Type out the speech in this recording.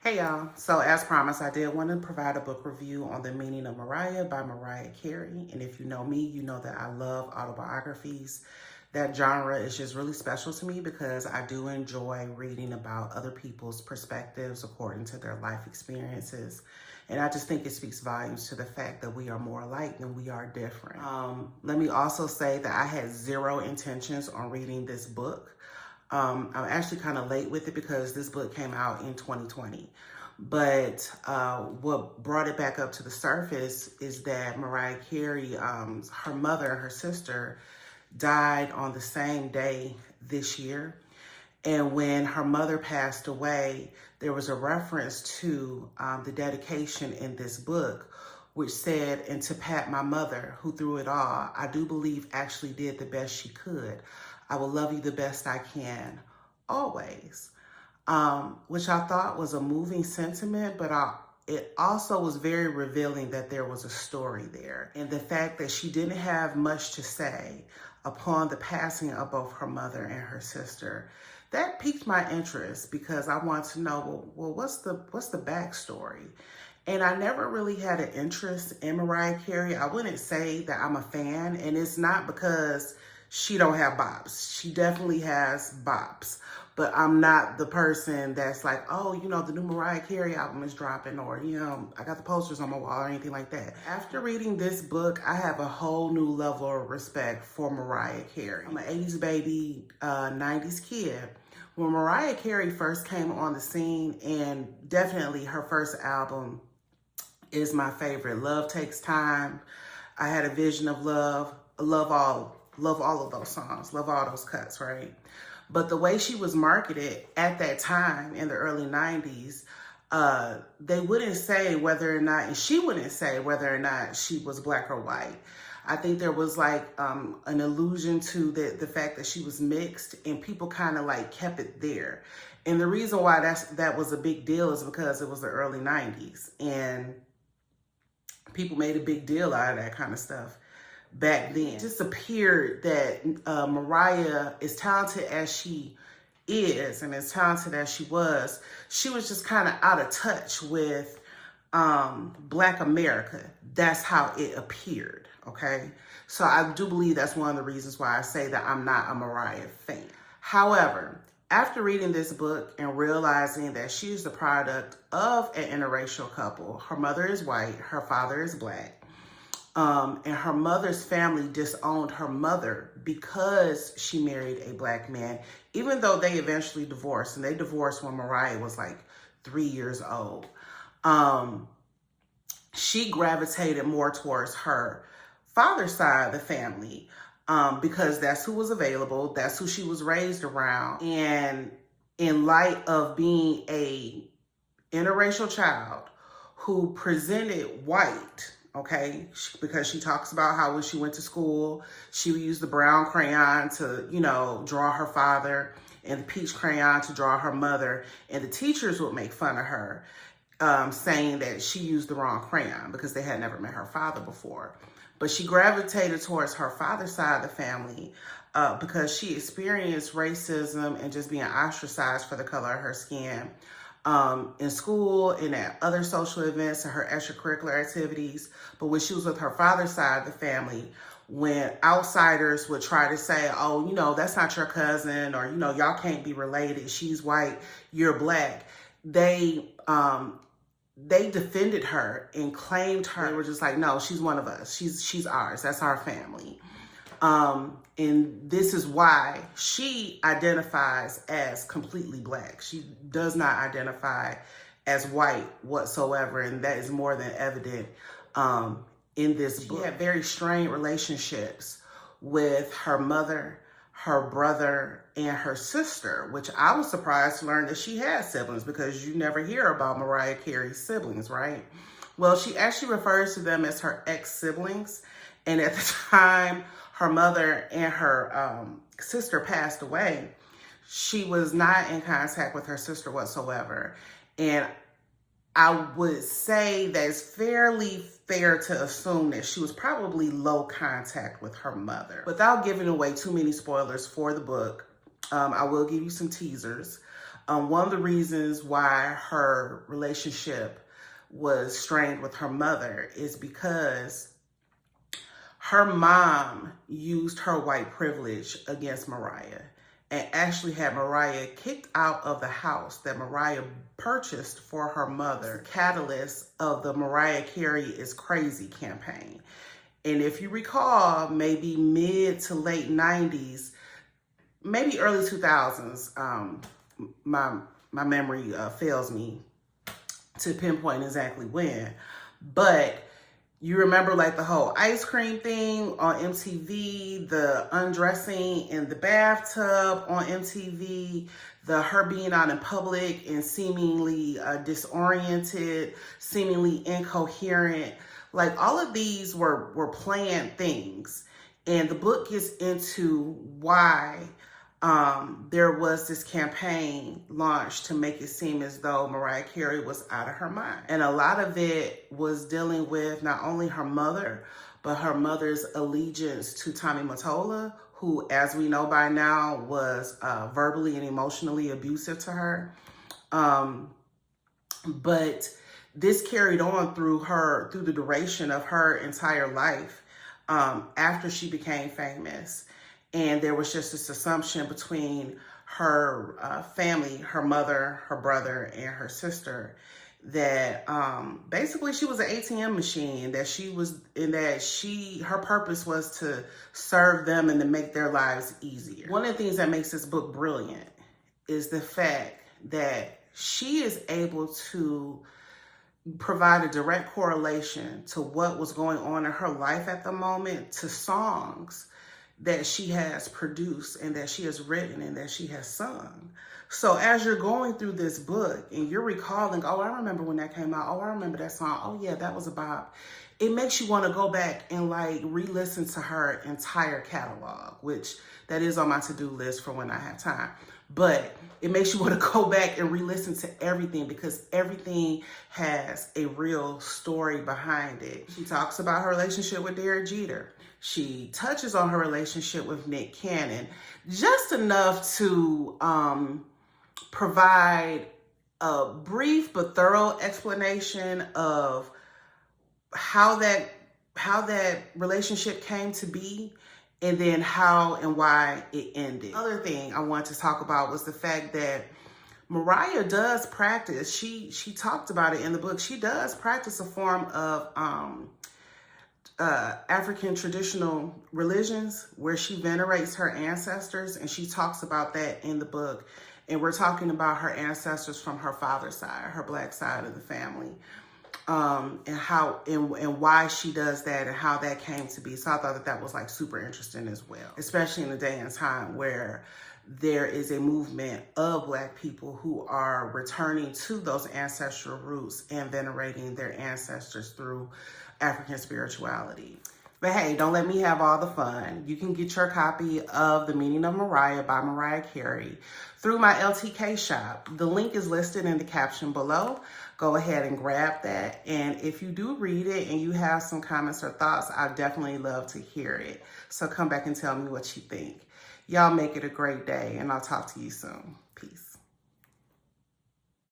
Hey y'all, so as promised, I did want to provide a book review on The Meaning of Mariah by Mariah Carey. And if you know me, you know that I love autobiographies. That genre is just really special to me because I do enjoy reading about other people's perspectives according to their life experiences. And I just think it speaks volumes to the fact that we are more alike than we are different. Let me also say that I had zero intentions on reading this book. I'm actually kind of late with it because this book came out in 2020. But what brought it back up to the surface is that Mariah Carey, her mother and her sister died on the same day this year. And when her mother passed away, there was a reference to the dedication in this book, which said, "And to Pat, my mother, who through it all, I do believe actually did the best she could. I will love you the best I can, always." Which I thought was a moving sentiment, but it also was very revealing that there was a story there. And the fact that she didn't have much to say upon the passing of both her mother and her sister, that piqued my interest because I want to know, well, what's the backstory? And I never really had an interest in Mariah Carey. I wouldn't say that I'm a fan, and it's not because she don't have bops. She definitely has bops, but I'm not the person that's like, oh, the new Mariah Carey album is dropping, or, I got the posters on my wall or anything like that. After reading this book, I have a whole new level of respect for Mariah Carey. I'm an 80s baby, 90s kid. When Mariah Carey first came on the scene, and definitely her first album is my favorite. Love Takes Time. I Had a Vision of Love. Love all of those songs. Love all those cuts, right? But the way she was marketed at that time in the early 90s, they wouldn't say whether or not, and she wouldn't say whether or not she was black or white. I think there was like an allusion to the fact that she was mixed, and people kind of like kept it there. And the reason why that was a big deal is because it was the early 90s, and people made a big deal out of that kind of stuff back then. It just appeared that Mariah, as talented as she is and as talented as she was just kind of out of touch with Black America. That's how it appeared, okay? So I do believe that's one of the reasons why I say that I'm not a Mariah fan. However, after reading this book and realizing that she's the product of an interracial couple, her mother is white, her father is black, and her mother's family disowned her mother because she married a black man, even though they eventually divorced, and they divorced when Mariah was like 3 years old. She gravitated more towards her father's side of the family because that's who was available, that's who she was raised around. And in light of being a interracial child who presented white, okay, because she talks about how when she went to school, she would use the brown crayon to, draw her father, and the peach crayon to draw her mother, and the teachers would make fun of her, saying that she used the wrong crayon because they had never met her father before. But she gravitated towards her father's side of the family because she experienced racism and just being ostracized for the color of her skin in school and at other social events and her extracurricular activities. But when she was with her father's side of the family, when outsiders would try to say, oh, that's not your cousin, or, y'all can't be related, she's white, you're black, they defended her and claimed her. They were just like, no, she's one of us. She's ours. That's our family. And this is why she identifies as completely black. She does not identify as white whatsoever. And that is more than evident in this book. She had very strained relationships with her mother, her brother, and her sister, which I was surprised to learn that she had siblings because you never hear about Mariah Carey's siblings, right? Well, she actually refers to them as her ex-siblings. And at the time her mother and her sister passed away, she was not in contact with her sister whatsoever. And I would say that it's fairly fair to assume that she was probably low contact with her mother. Without giving away too many spoilers for the book, I will give you some teasers. One of the reasons why her relationship was strained with her mother is because her mom used her white privilege against Mariah and actually had Mariah kicked out of the house that Mariah purchased for her mother, catalyst of the Mariah Carey is Crazy campaign. And if you recall, maybe mid to late 90s, maybe early 2000s, my memory fails me to pinpoint exactly when, but you remember like the whole ice cream thing on MTV, the undressing in the bathtub on MTV, the her being out in public and seemingly disoriented, seemingly incoherent. Like all of these were planned things. And the book gets into why there was this campaign launched to make it seem as though Mariah Carey was out of her mind. And a lot of it was dealing with not only her mother, but her mother's allegiance to Tommy Mottola, who, as we know by now, was verbally and emotionally abusive to her. But this carried on through the duration of her entire life after she became famous. And there was just this assumption between her family, her mother, her brother, and her sister, that basically she was an ATM machine, that her purpose was to serve them and to make their lives easier. One of the things that makes this book brilliant is the fact that she is able to provide a direct correlation to what was going on in her life at the moment to songs that she has produced and that she has written and that she has sung. So as you're going through this book and you're recalling, oh, I remember when that came out. Oh, I remember that song. Oh yeah, that was a bop. It makes you want to go back and like re-listen to her entire catalog, which that is on my to-do list for when I have time. But it makes you want to go back and re-listen to everything because everything has a real story behind it. She talks about her relationship with Derek Jeter. She touches on her relationship with Nick Cannon, just enough to provide a brief but thorough explanation of how that relationship came to be, and then how and why it ended. Other thing I wanted to talk about was the fact that Mariah does practice, she talked about it in the book, she does practice a form of African traditional religions where she venerates her ancestors, and she talks about that in the book. And we're talking about her ancestors from her father's side, her Black side of the family, and how and why she does that and how that came to be. So I thought that was like super interesting as well, especially in a day and time where there is a movement of Black people who are returning to those ancestral roots and venerating their ancestors through African spirituality. But hey, don't let me have all the fun. You can get your copy of The Meaning of Mariah by Mariah Carey through my LTK shop. The link is listed in the caption below. Go ahead and grab that. And if you do read it and you have some comments or thoughts, I'd definitely love to hear it. So come back and tell me what you think. Y'all make it a great day, and I'll talk to you soon.